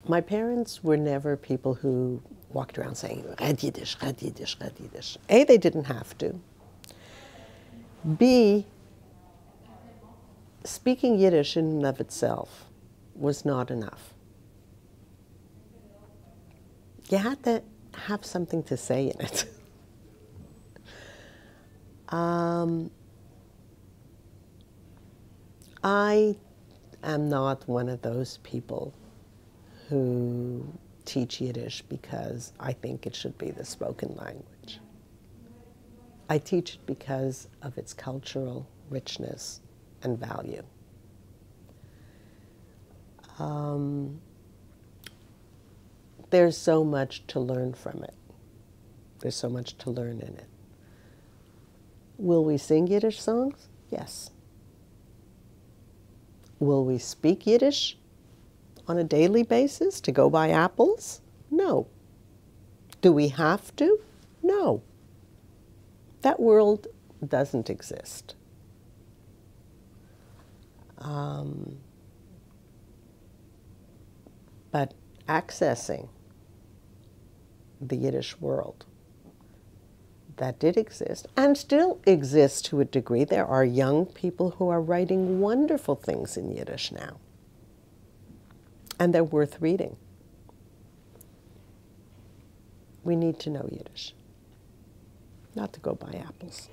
My parents were never people who walked around saying, red Yiddish, red Yiddish, red Yiddish. A, they didn't have to. B, speaking Yiddish in and of itself was not enough. You had to have something to say in it. I am not one of those people who teach Yiddish because I think it should be the spoken language. I teach it because of its cultural richness and value. There's so much to learn from it. There's so much to learn in it. Will we sing Yiddish songs? Yes. Will we speak Yiddish on a daily basis to go buy apples? No. Do we have to? No. That world doesn't exist. But accessing the Yiddish world that did exist and still exists to a degree. There are young people who are writing wonderful things in Yiddish now. And they're worth reading. We need to know Yiddish, not to go buy apples.